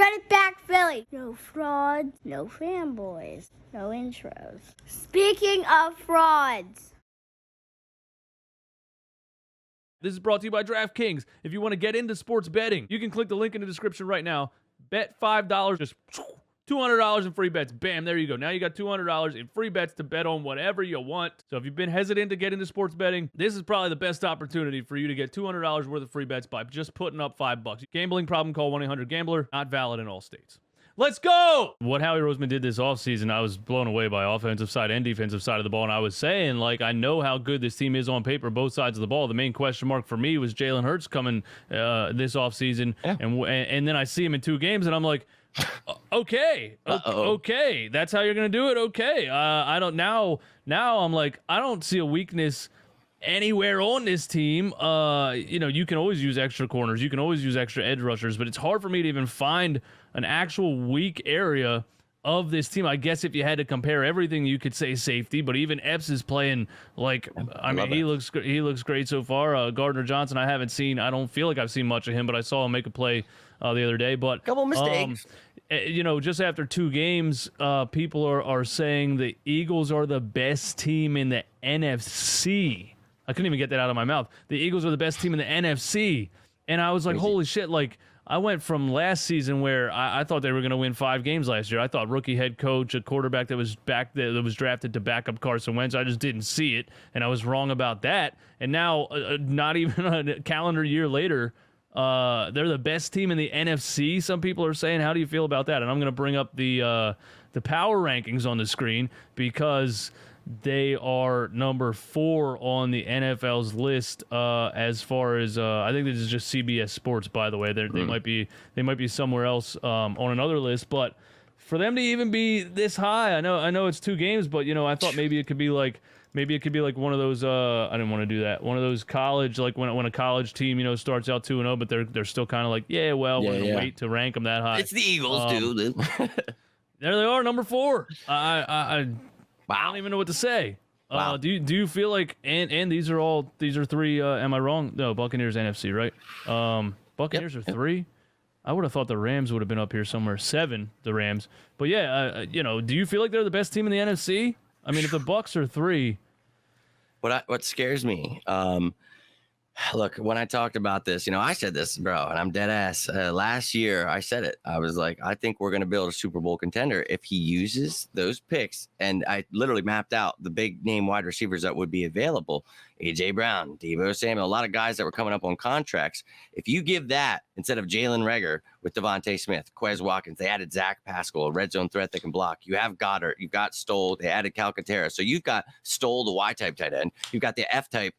Run it back, Philly. No frauds, no fanboys, no intros. Speaking of frauds. This is brought to you by DraftKings. If you want to get into sports betting, you can click the link in the description right now. Bet $5, just $200 in free bets. Bam, there you go. Now you got $200 in free bets to bet on whatever you want. So if you've been hesitant to get into sports betting, this is probably the best opportunity for you to get $200 worth of free bets by just putting up $5. Gambling problem, call 1-800-GAMBLER. Not valid in all states. Let's go! What Howie Roseman did this offseason, I was blown away by offensive side and defensive side of the ball. And I was saying, like, I know how good this team is on paper, both sides of the ball. The main question mark for me was Jalen Hurts coming this offseason. Yeah. And then I see him in 2 games, and I'm like, okay, that's how you're going to do it? Okay. I don't now I'm like, I don't see a weakness anywhere on this team. You can always use extra corners. You can always use extra edge rushers, but it's hard for me to even find an actual weak area of this team. I guess if you had to compare everything, you could say safety, but even Epps is playing like, he looks great so far. Gardner Johnson, I don't feel like I've seen much of him, but I saw him make a play the other day. But couple mistakes. Just after 2 games, people are saying the Eagles are the best team in the NFC. I couldn't even get that out of my mouth. The Eagles are the best team in the NFC. And I was like, holy shit, like, I went from last season where I thought they were going to win 5 games last year. I thought rookie head coach, a quarterback that was drafted to back up Carson Wentz. I just didn't see it, and I was wrong about that. And now, not even a calendar year later, they're the best team in the NFC. Some people are saying, how do you feel about that? And I'm going to bring up the power rankings on the screen because they are number 4 on the NFL's list as far as I think this is just CBS Sports, by the way. They might be somewhere else on another list, but for them to even be this high, I know it's 2 games, but I thought maybe it could be like one of those. I didn't want to do that. One of those college, like when a college team starts out 2-0, but they're still kind of like, we're gonna wait to rank them that high. It's the Eagles, dude. There they are, number 4. I don't even know what to say. Wow. Do you feel like and these are 3? Am I wrong? No, Buccaneers NFC, right? Buccaneers are 3. I would have thought the Rams would have been up here somewhere. 7, the Rams. But do you feel like they're the best team in the NFC? I mean, if the Bucs are 3, what scares me? Look, when I talked about this, I said this, bro, and I'm dead ass. Last year, I said it. I was like, I think we're going to build a Super Bowl contender if he uses those picks. And I literally mapped out the big name wide receivers that would be available. A.J. Brown, Deebo Samuel, a lot of guys that were coming up on contracts. If you give that instead of Jalen Reagor with Devontae Smith, Quez Watkins, they added Zach Pascal, a red zone threat that can block. You have Goddard, you've got Stoll, they added Calcaterra. So you've got Stoll, the Y-type tight end. You've got the F-type,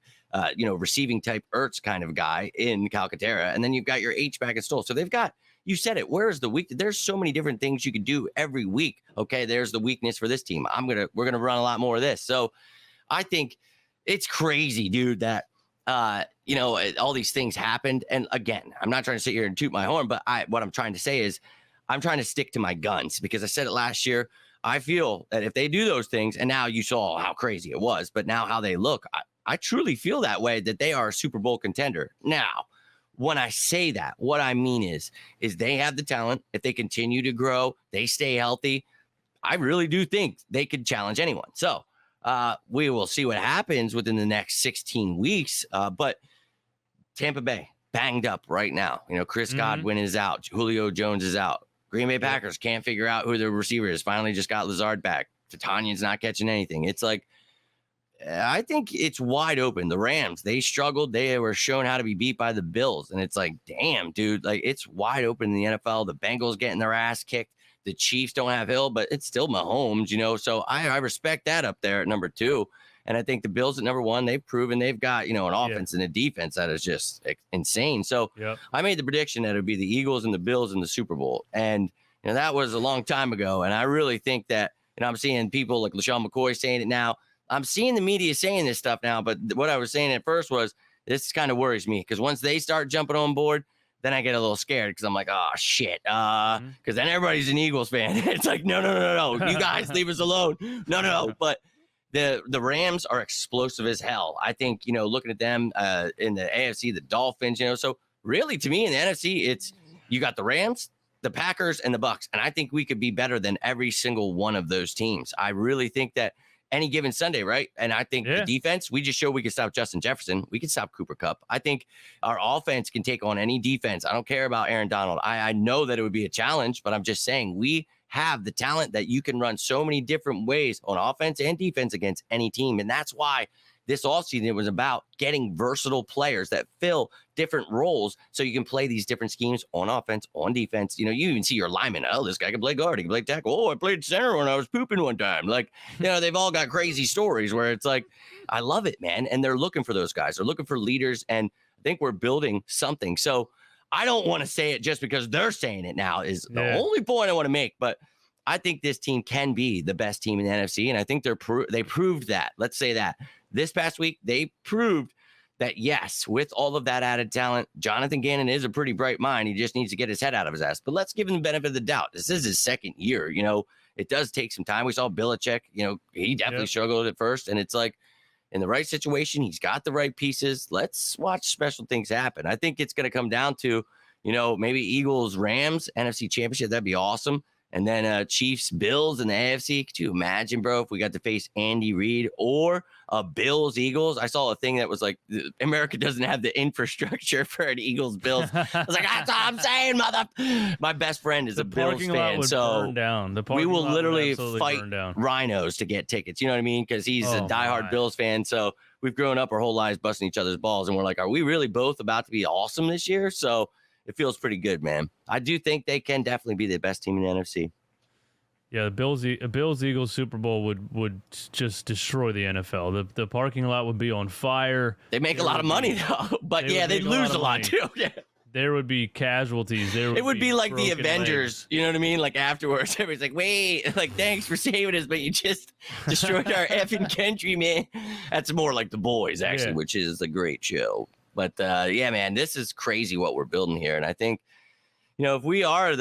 receiving type Ertz kind of guy in Calcaterra. And then you've got your H-back and Stoll. So they've got, you said it, where's the weak? There's so many different things you could do every week. Okay, there's the weakness for this team. We're going to run a lot more of this. So I think it's crazy, dude, that, all these things happened. And again, I'm not trying to sit here and toot my horn, but what I'm trying to say is I'm trying to stick to my guns because I said it last year. I feel that if they do those things, and now you saw how crazy it was, but now how they look, I truly feel that way, that they are a Super Bowl contender. Now, when I say that, what I mean is they have the talent. If they continue to grow, they stay healthy, I really do think they could challenge anyone. So we will see what happens within the next 16 weeks. But Tampa Bay banged up right now. Chris Godwin is out. Julio Jones is out. Green Bay Packers can't figure out who their receiver is. Finally just got Lazard back. Tanyan's not catching anything. It's like, I think it's wide open. The Rams, they struggled. They were shown how to be beat by the Bills. And it's like, damn, dude, like it's wide open in the NFL. The Bengals getting their ass kicked. The Chiefs don't have Hill, but it's still Mahomes, So I respect that up there at number 2. And I think the Bills at number 1, they've proven they've got, an offense and a defense that is just insane. So I made the prediction that it would be the Eagles and the Bills in the Super Bowl. And, that was a long time ago. And I really think that, I'm seeing people like LaShawn McCoy saying it now. I'm seeing the media saying this stuff now, but what I was saying at first was this kind of worries me because once they start jumping on board, then I get a little scared because I'm like, oh, shit. Because then everybody's an Eagles fan. It's like, no. You guys leave us alone. No. But the Rams are explosive as hell. I think, looking at them in the AFC, the Dolphins, so really to me in the NFC, it's you got the Rams, the Packers and the Bucks, and I think we could be better than every single one of those teams. I really think that any given Sunday, right? And I think the defense, we just showed we can stop Justin Jefferson. We can stop Cooper Kupp. I think our offense can take on any defense. I don't care about Aaron Donald. I know that it would be a challenge, but I'm just saying we have the talent that you can run so many different ways on offense and defense against any team. And that's why this offseason, it was about getting versatile players that fill different roles so you can play these different schemes on offense, on defense. You know, you even see your linemen. Oh, this guy can play guard. He can play tackle. Oh, I played center when I was pooping one time. Like, you know, they've all got crazy stories where it's like, I love it, man. And they're looking for those guys. They're looking for leaders. And I think we're building something. So I don't want to say it just because they're saying it now is the only point I want to make. But I think this team can be the best team in the NFC. And I think they proved that. Let's say that. This past week, they proved that, yes, with all of that added talent, Jonathan Gannon is a pretty bright mind. He just needs to get his head out of his ass. But let's give him the benefit of the doubt. This is his second year. You know, it does take some time. We saw Belichick, you know, he definitely struggled at first. And it's like, in the right situation, he's got the right pieces. Let's watch special things happen. I think it's going to come down to, you know, maybe Eagles, Rams, NFC Championship. That'd be awesome. And then Chiefs, Bills in the AFC. Could you imagine, bro, if we got to face Andy Reid or Bills, Eagles? I saw a thing that was like, America doesn't have the infrastructure for an Eagles, Bills. I was like, that's what I'm saying, mother. My best friend is a Bills fan. So we will literally fight rhinos to get tickets. You know what I mean? Because he's a diehard Bills fan. So we've grown up our whole lives busting each other's balls. And we're like, are we really both about to be awesome this year? So it feels pretty good, man. I do think they can definitely be the best team in the NFC. Yeah, the Bills-Eagles Super Bowl would just destroy the NFL. The parking lot would be on fire. They make a lot of money, though. But they'd lose a lot, too. Yeah. There would be casualties. It would be like the Avengers. Legs. You know what I mean? Like afterwards, everybody's like, wait, like, thanks for saving us, but you just destroyed our effing country, man. That's more like The Boys, actually, which is a great show. But, yeah, man, this is crazy what we're building here. And I think, you know, if we are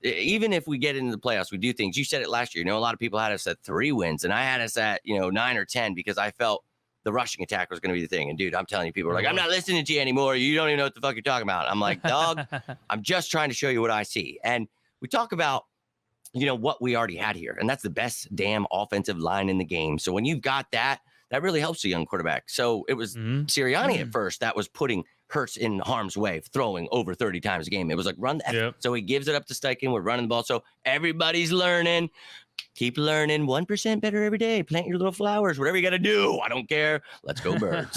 even if we get into the playoffs, we do things. You said it last year. You know, a lot of people had us at 3 wins, and I had us at, 9 or 10 because I felt the rushing attack was going to be the thing. And, dude, I'm telling you, people are like, I'm not listening to you anymore. You don't even know what the fuck you're talking about. I'm like, dog, I'm just trying to show you what I see. And we talk about, what we already had here, and that's the best damn offensive line in the game. So when you've got that really helps a young quarterback. So it was Sirianni at first that was putting Hurts in harm's way, throwing over 30 times a game. It was like, run that. Yep. So he gives it up to Steichen. We're running the ball. So everybody's learning. Keep learning. 1% better every day. Plant your little flowers. Whatever you got to do. I don't care. Let's go, Birds.